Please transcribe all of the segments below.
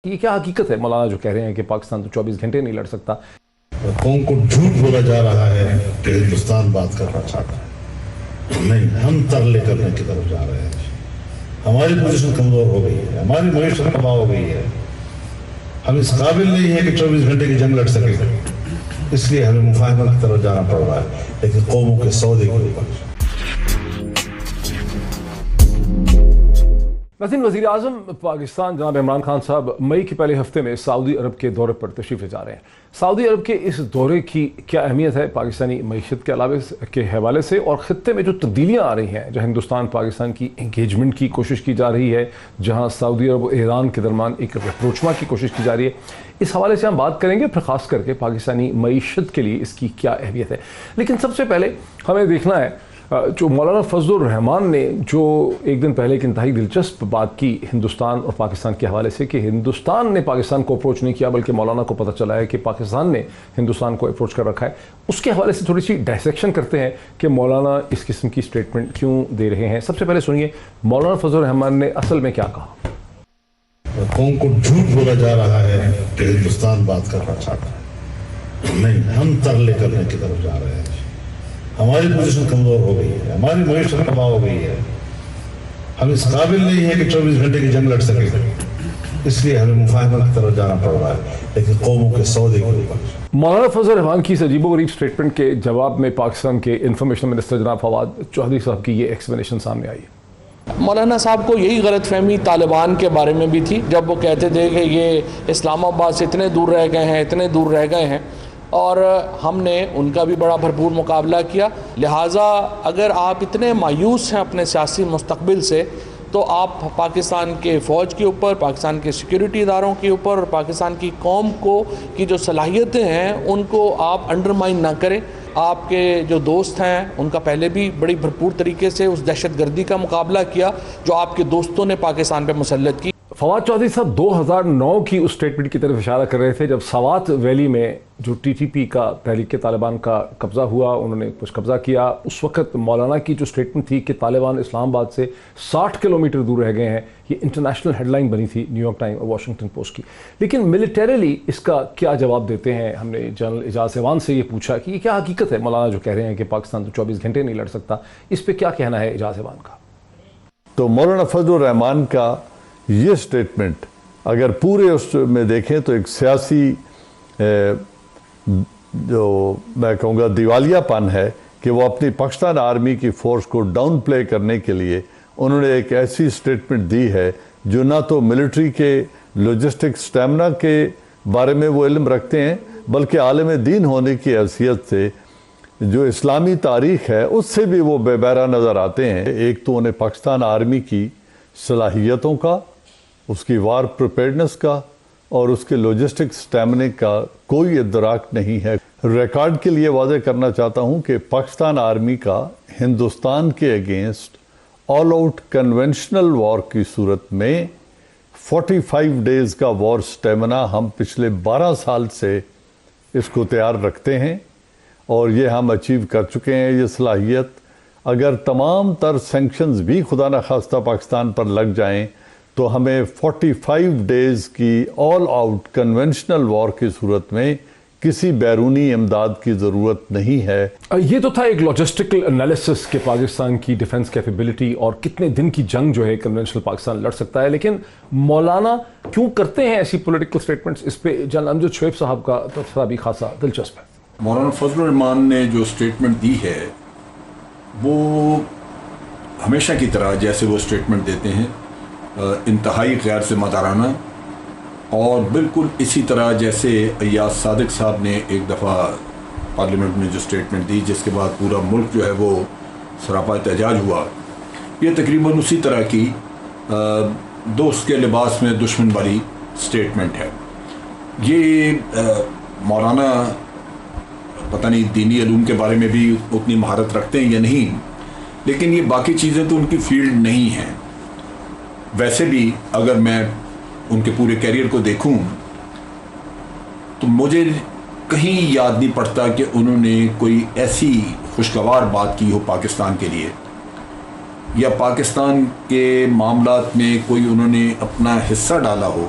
یہ کیا حقیقت ہے مولانا جو کہہ رہے ہیں کہ پاکستان تو 24 گھنٹے نہیں لڑ سکتا؟ قوم کو جھوٹ بولا جا رہا ہے کہ ہندوستان بات کرنا چاہتا ہے، نہیں، ہم ترلے کرنے کی طرف جا رہے ہیں۔ ہماری پوزیشن کمزور ہو گئی ہے، ہماری معیشت تباہ ہو گئی ہے، ہم اس قابل نہیں ہے کہ 24 گھنٹے کی جنگ لڑ سکے، اس لیے ہمیں مفاہمت کی طرف جانا پڑ رہا ہے، لیکن قوموں کے سودے کے اوپر۔ ناظرین، وزیر اعظم پاکستان جناب عمران خان صاحب مئی کے پہلے ہفتے میں سعودی عرب کے دورے پر تشریف لے جا رہے ہیں۔ سعودی عرب کے اس دورے کی کیا اہمیت ہے پاکستانی معیشت کے علاوہ کے حوالے سے، اور خطے میں جو تبدیلیاں آ رہی ہیں، جہاں ہندوستان پاکستان کی انگیجمنٹ کی کوشش کی جا رہی ہے، جہاں سعودی عرب و ایران کے درمیان ایک رپروچما کی کوشش کی جا رہی ہے، اس حوالے سے ہم بات کریں گے، پھر خاص کر کے پاکستانی معیشت کے لیے اس کی کیا اہمیت ہے۔ لیکن سب سے پہلے ہمیں دیکھنا ہے جو مولانا فضل الرحمان نے جو ایک دن پہلے ایک انتہائی دلچسپ بات کی ہندوستان اور پاکستان کے حوالے سے، کہ ہندوستان نے پاکستان کو اپروچ نہیں کیا بلکہ مولانا کو پتہ چلا ہے کہ پاکستان نے ہندوستان کو اپروچ کر رکھا ہے، اس کے حوالے سے تھوڑی سی ڈائسیکشن کرتے ہیں کہ مولانا اس قسم کی سٹیٹمنٹ کیوں دے رہے ہیں۔ سب سے پہلے سنیے مولانا فضل الرحمان نے اصل میں کیا کہا۔ قوم کو جھوٹ بولا جا رہا ہے کہ ہندوستان بات کرنا چاہتا ہے، نہیں، ہم ترلے کرنے کی طرف جا رہے ہیں۔ ہماری پوزیشن کمزور ہو گئی ہے، ہماری معیشت تباہ ہو گئی ہے، ہم اس قابل نہیں ہے کہ 24 گھنٹے کی جنگ لڑ سکے، اس لیے ہمیں مفاہمت کی طرف جانا پڑ رہا ہے، لیکن قوموں کے سودے کے اوپر۔ مولانا فضل الرحمان کی اس عجیب و غریب سٹیٹمنٹ کے جواب میں پاکستان کے انفارمیشن منسٹر جناب فواد چودھری صاحب کی یہ ایکسپلینیشن سامنے آئی۔ مولانا صاحب کو یہی غلط فہمی طالبان کے بارے میں بھی تھی، جب وہ کہتے تھے کہ یہ اسلام آباد سے اتنے دور رہ گئے ہیں، اتنے دور رہ گئے ہیں، اور ہم نے ان کا بھی بڑا بھرپور مقابلہ کیا۔ لہٰذا اگر آپ اتنے مایوس ہیں اپنے سیاسی مستقبل سے، تو آپ پاکستان کے فوج کے اوپر، پاکستان کے سیکیورٹی اداروں کے اوپر اور پاکستان کی قوم کو کی جو صلاحیتیں ہیں ان کو آپ انڈرمائن نہ کریں۔ آپ کے جو دوست ہیں ان کا پہلے بھی بڑی بھرپور طریقے سے اس دہشت گردی کا مقابلہ کیا جو آپ کے دوستوں نے پاکستان پہ مسلط کی۔ فواد چودھری صاحب 2009 کی اس سٹیٹمنٹ کی طرف اشارہ کر رہے تھے جب سوات ویلی میں جو ٹی ٹی پی کا تحریک طالبان کا قبضہ ہوا، انہوں نے کچھ قبضہ کیا۔ اس وقت مولانا کی جو سٹیٹمنٹ تھی کہ طالبان اسلام آباد سے 60 کلومیٹر دور رہ گئے ہیں، یہ انٹرنیشنل ہیڈ لائن بنی تھی نیو یارک ٹائم اور واشنگٹن پوسٹ کی۔ لیکن ملیٹریلی اس کا کیا جواب دیتے ہیں؟ ہم نے جنرل اعجاز ایوان سے یہ پوچھا کہ یہ کیا حقیقت ہے مولانا جو کہہ رہے ہیں کہ پاکستان تو 24 گھنٹے نہیں لڑ سکتا، اس پہ کیا کہنا ہے اعجاز ایوان کا؟ تو مولانا فضل الرحمان کا یہ سٹیٹمنٹ اگر پورے اس میں دیکھیں تو ایک سیاسی جو میں کہوں گا دیوالیہ پن ہے کہ وہ اپنی پاکستان آرمی کی فورس کو ڈاؤن پلے کرنے کے لیے انہوں نے ایک ایسی سٹیٹمنٹ دی ہے جو نہ تو ملٹری کے لاجسٹک سٹیمنا کے بارے میں وہ علم رکھتے ہیں، بلکہ عالم دین ہونے کی حیثیت سے جو اسلامی تاریخ ہے اس سے بھی وہ بے بہرا نظر آتے ہیں۔ ایک تو انہیں پاکستان آرمی کی صلاحیتوں کا، اس کی وار پریپیئرنس کا اور اس کے لاجسٹک سٹیمنے کا کوئی ادراک نہیں ہے۔ ریکارڈ کے لیے واضح کرنا چاہتا ہوں کہ پاکستان آرمی کا ہندوستان کے اگینسٹ آل آؤٹ کنونشنل وار کی صورت میں 45 ڈیز کا وار سٹیمنا ہم پچھلے 12 سال سے اس کو تیار رکھتے ہیں، اور یہ ہم اچیو کر چکے ہیں۔ یہ صلاحیت اگر تمام تر سینکشنز بھی خدا نخواستہ پاکستان پر لگ جائیں تو ہمیں 45 ڈیز کی آل آؤٹ کنونشنل وار کی صورت میں کسی بیرونی امداد کی ضرورت نہیں ہے۔ یہ تو تھا ایک لاجسٹیکل انالیسس کہ پاکستان کی ڈیفنس کیپیبلٹی اور کتنے دن کی جنگ جو ہے کنونشنل پاکستان لڑ سکتا ہے، لیکن مولانا کیوں کرتے ہیں ایسی پولیٹیکل سٹیٹمنٹس؟ اس پہ جنرل امجد شعیب صاحب کا تبصرہ بھی خاصا دلچسپ ہے۔ مولانا فضل الرحمان نے جو سٹیٹمنٹ دی ہے وہ ہمیشہ کی طرح جیسے وہ سٹیٹمنٹ دیتے ہیں انتہائی غیر ذمہ دارانہ، اور بالکل اسی طرح جیسے ایاز صادق صاحب نے ایک دفعہ پارلیمنٹ میں جو سٹیٹمنٹ دی جس کے بعد پورا ملک جو ہے وہ سراپا احتجاج ہوا، یہ تقریباً اسی طرح کی دوست کے لباس میں دشمن والی سٹیٹمنٹ ہے۔ یہ مولانا پتہ نہیں دینی علوم کے بارے میں بھی اتنی مہارت رکھتے ہیں یا نہیں، لیکن یہ باقی چیزیں تو ان کی فیلڈ نہیں ہیں۔ ویسے بھی اگر میں ان کے پورے کیریئر کو دیکھوں تو مجھے کہیں یاد نہیں پڑتا کہ انہوں نے کوئی ایسی خوشگوار بات کی ہو پاکستان کے لیے، یا پاکستان کے معاملات میں کوئی انہوں نے اپنا حصہ ڈالا ہو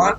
1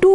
2,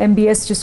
MBS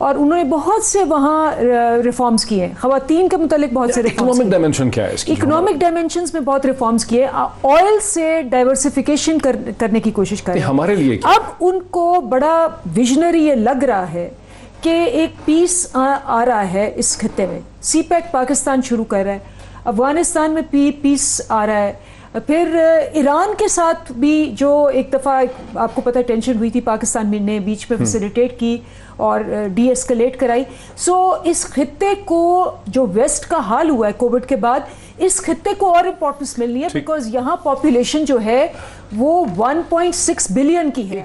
اور انہوں نے بہت سے وہاں ریفارمز کیے ہیں، خواتین کے متعلق بہت سے اکنامک ڈائمینشن کیا ہے اس کی؟ اکنامک ڈائمینشنز میں بہت ریفارمز کیے، آئل سے ڈائیورسیفیکیشن کرنے کی کوشش کر رہے ہیں۔ ہمارے لیے اب ان کو بڑا ویژنری یہ لگ رہا ہے کہ ایک پیس آ رہا ہے اس خطے میں، سی پیک پاکستان شروع کر رہا ہے، افغانستان میں پیس آ رہا ہے، پھر ایران کے ساتھ بھی جو ایک دفعہ آپ کو پتہ ٹینشن ہوئی تھی، پاکستان نے بیچ میں فیسیلیٹیٹ کی اور ڈی ایسکلیٹ کرائی۔ سو اس خطے کو جو ویسٹ کا حال ہوا ہے کووڈ کے بعد، اس خطے کو اور امپورٹنس ملنی ہے، بیکاز یہاں پاپولیشن جو ہے وہ 1.6 بلین کی ہے۔